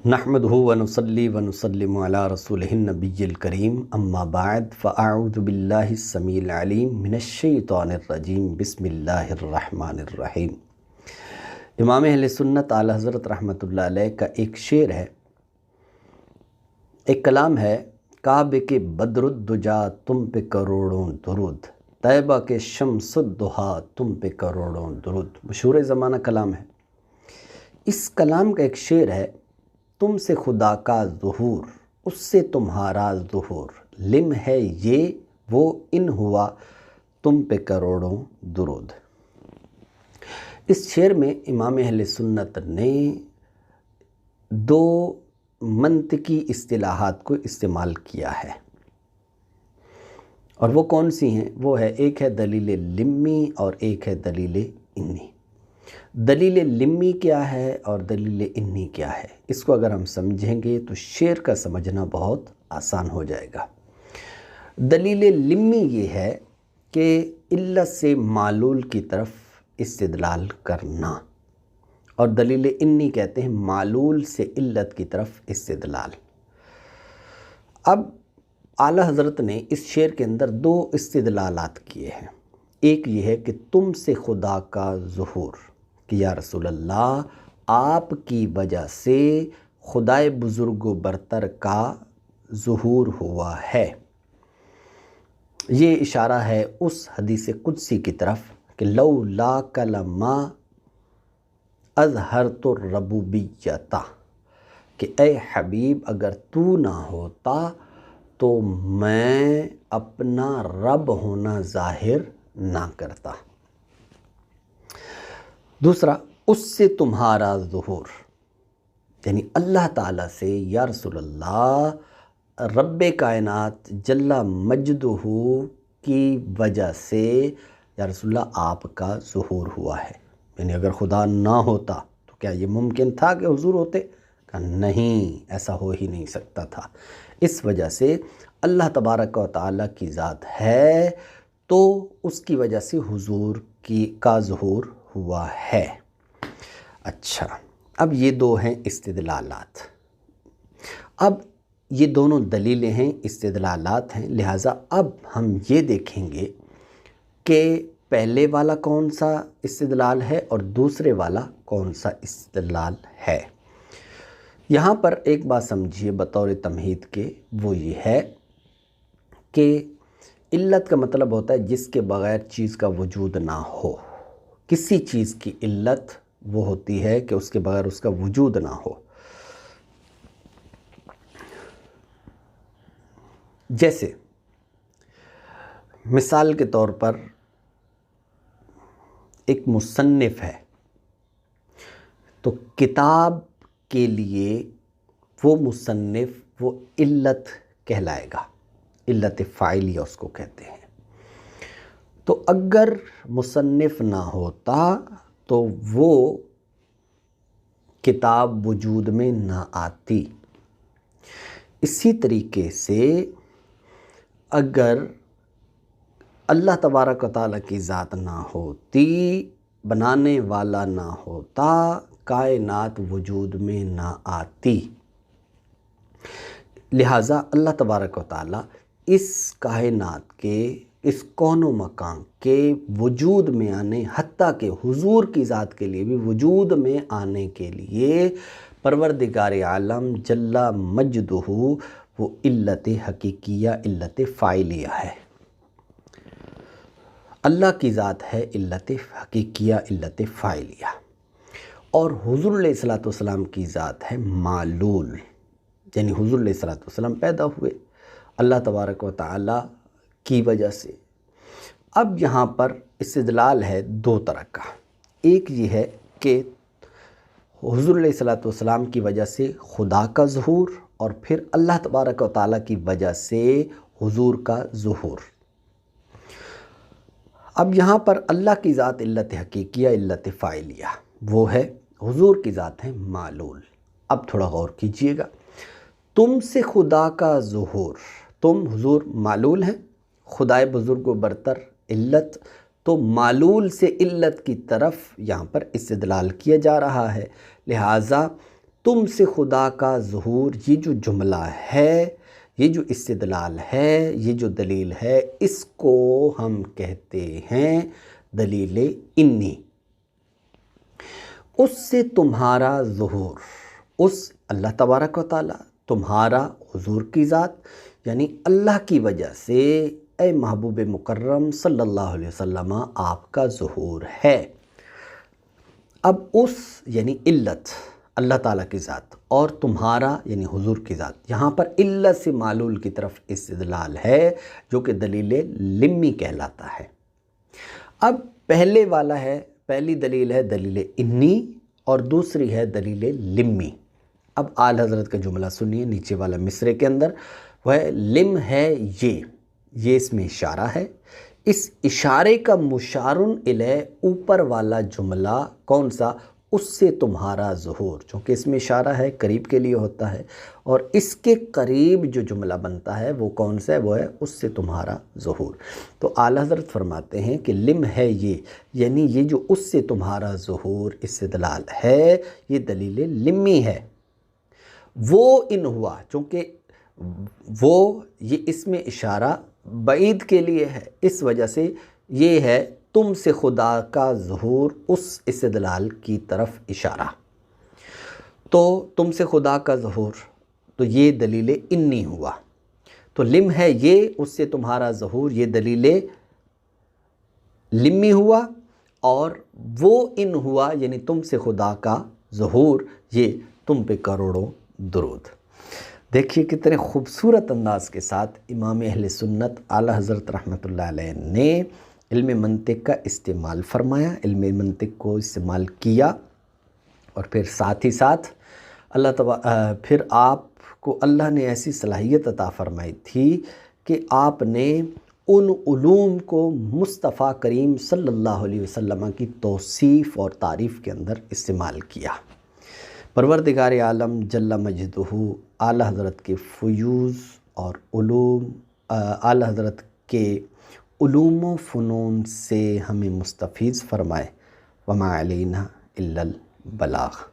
نحمدہ ونصلی ونسلم علی رسولہ النبی الکریم اما بعد فاعوذ باللہ السمیع العلیم من الشیطان الرجیم بسم اللہ الرحمن الرحیم۔ امام اہل سنت اعلیٰ حضرت رحمۃ اللہ علیہ کا ایک شعر ہے، ایک کلام ہے۔ کعبے کے بدر الدجا تم پہ کروڑوں درود، طیبہ کے شمس الضحیٰ تم پہ کروڑوں درود، مشہور زمانہ کلام ہے۔ اس کلام کا ایک شعر ہے، تم سے خدا کا ظہور، اس سے تمہارا ظہور، لم ہے یہ وہ ان ہوا تم پہ کروڑوں درود۔ اس شعر میں امام اہل سنت نے دو منطقی اصطلاحات کو استعمال کیا ہے، اور وہ کون سی ہیں؟ وہ ہے، ایک ہے دلیل لمی اور ایک ہے دلیل انی۔ دلیل لمی کیا ہے اور دلیل انی کیا ہے؟ اس کو اگر ہم سمجھیں گے تو شعر کا سمجھنا بہت آسان ہو جائے گا۔ دلیل لمی یہ ہے کہ علت سے معلول کی طرف استدلال کرنا، اور دلیل انی کہتے ہیں معلول سے علت کی طرف استدلال۔ اب اعلیٰ حضرت نے اس شعر کے اندر دو استدلالات کیے ہیں۔ ایک یہ ہے کہ تم سے خدا کا ظہور، کہ یا رسول اللہ آپ کی وجہ سے خدائے بزرگ و برتر کا ظہور ہوا ہے۔ یہ اشارہ ہے اس حدیث قدسی کی طرف کہ لولاک لما اظہرت الربوبیۃ، کہ اے حبیب اگر تو نہ ہوتا تو میں اپنا رب ہونا ظاہر نہ کرتا۔ دوسرا، اس سے تمہارا ظہور، یعنی اللہ تعالیٰ سے یا رسول اللہ رب کائنات جل مجدہ کی وجہ سے یا رسول اللہ آپ کا ظہور ہوا ہے۔ یعنی اگر خدا نہ ہوتا تو کیا یہ ممکن تھا کہ حضور ہوتے؟ کہ نہیں، ایسا ہو ہی نہیں سکتا تھا۔ اس وجہ سے اللہ تبارک و تعالیٰ کی ذات ہے تو اس کی وجہ سے حضور کا ظہور ہوا ہے۔ اچھا، اب یہ دو ہیں استدلالات۔ اب یہ دونوں دلیلیں ہیں، استدلالات ہیں، لہٰذا اب ہم یہ دیکھیں گے کہ پہلے والا کون سا استدلال ہے اور دوسرے والا کون سا استدلال ہے۔ یہاں پر ایک بات سمجھیے بطور تمہید کے، وہ یہ ہے کہ علت کا مطلب ہوتا ہے جس کے بغیر چیز کا وجود نہ ہو۔ کسی چیز کی علت وہ ہوتی ہے کہ اس کے بغیر اس کا وجود نہ ہو۔ جیسے مثال کے طور پر ایک مصنف ہے، تو کتاب کے لیے وہ مصنف وہ علت کہلائے گا، علت فاعلیہ اس کو کہتے ہیں۔ تو اگر مصنف نہ ہوتا تو وہ کتاب وجود میں نہ آتی۔ اسی طریقے سے اگر اللہ تبارک و تعالیٰ کی ذات نہ ہوتی، بنانے والا نہ ہوتا، کائنات وجود میں نہ آتی۔ لہٰذا اللہ تبارک و تعالیٰ اس کائنات کے، اس کون و مکان کے وجود میں آنے، حتیٰ کہ حضور کی ذات کے لیے بھی وجود میں آنے کے لیے پروردگار عالم جل مجدہ وہ علت حقیقیہ، علت فاعلیہ ہے۔ اللہ کی ذات ہے علت حقیقیہ، علت فاعلیہ، اور حضور علیہ الصلوۃ والسلام کی ذات ہے معلول، یعنی حضور علیہ الصلوۃ والسلام پیدا ہوئے اللہ تبارک و تعالیٰ کی وجہ سے۔ اب یہاں پر استدلال ہے دو طرح کا۔ ایک یہ ہے کہ حضور علیہ الصلوۃ والسلام کی وجہ سے خدا کا ظہور، اور پھر اللہ تبارک و تعالیٰ کی وجہ سے حضور کا ظہور۔ اب یہاں پر اللہ کی ذات علت حقیقیہ، علت فاعلیہ، وہ ہے، حضور کی ذات ہے معلول۔ اب تھوڑا غور کیجئے گا، تم سے خدا کا ظہور، تم حضور معلول ہیں، خدائے بزرگ و برتر علت، تو معلول سے علت کی طرف یہاں پر استدلال کیا جا رہا ہے۔ لہٰذا تم سے خدا کا ظہور، یہ جو جملہ ہے، یہ جو استدلال ہے، یہ جو دلیل ہے، اس کو ہم کہتے ہیں دلیل انی۔ اس سے تمہارا ظہور، اس اللہ تبارک و تعالی، تمہارا حضور کی ذات یعنی اللہ کی وجہ سے اے محبوب مکرم صلی اللہ علیہ وسلم آپ کا ظہور ہے۔ اب اس یعنی علت اللہ تعالیٰ کی ذات اور تمہارا یعنی حضور کی ذات، یہاں پر علت سے معلول کی طرف استدلال ہے جو کہ دلیل لمی کہلاتا ہے۔ اب پہلے والا ہے، پہلی دلیل ہے دلیل انی اور دوسری ہے دلیل لمی۔ اب اعلی حضرت کا جملہ سنیے نیچے والا مصرے کے اندر، وہ لم ہے یہ اس میں اشارہ ہے۔ اس اشارے کا مشارن الیہ اوپر والا جملہ کون سا؟ اس سے تمہارا ظہور، چونکہ اس میں اشارہ ہے، قریب کے لیے ہوتا ہے، اور اس کے قریب جو جملہ بنتا ہے وہ کون سا ہے؟ وہ ہے اس سے تمہارا ظہور۔ تو اعلیٰ حضرت فرماتے ہیں کہ لم ہے یہ، یعنی یہ جو اس سے تمہارا ظہور استدلال ہے یہ دلیل لمی ہے۔ وہ ان ہوا، چونکہ وہ یہ اس میں اشارہ بعید کے لیے ہے، اس وجہ سے یہ ہے تم سے خدا کا ظہور، اس استدلال کی طرف اشارہ۔ تو تم سے خدا کا ظہور، تو یہ دلیل انی ہوا۔ تو لم ہے یہ، اس سے تمہارا ظہور، یہ دلیل لمی ہوا، اور وہ ان ہوا یعنی تم سے خدا کا ظہور، یہ تم پہ کروڑوں درود۔ دیکھیے کتنے خوبصورت انداز کے ساتھ امام اہل سنت اعلیٰ حضرت رحمۃ اللہ علیہ نے علم منطق کا استعمال فرمایا، علم منطق کو استعمال کیا، اور پھر ساتھ ہی ساتھ پھر آپ کو اللہ نے ایسی صلاحیت عطا فرمائی تھی کہ آپ نے ان علوم کو مصطفیٰ کریم صلی اللہ علیہ وسلم کی توصیف اور تعریف کے اندر استعمال کیا۔ پروردگار عالم جل مجدہ اعلیٰ حضرت کے فیوض اور علوم، اعلیٰ حضرت کے علوم و فنون سے ہمیں مستفیض فرمائے۔ وما علینا الا البلاغ۔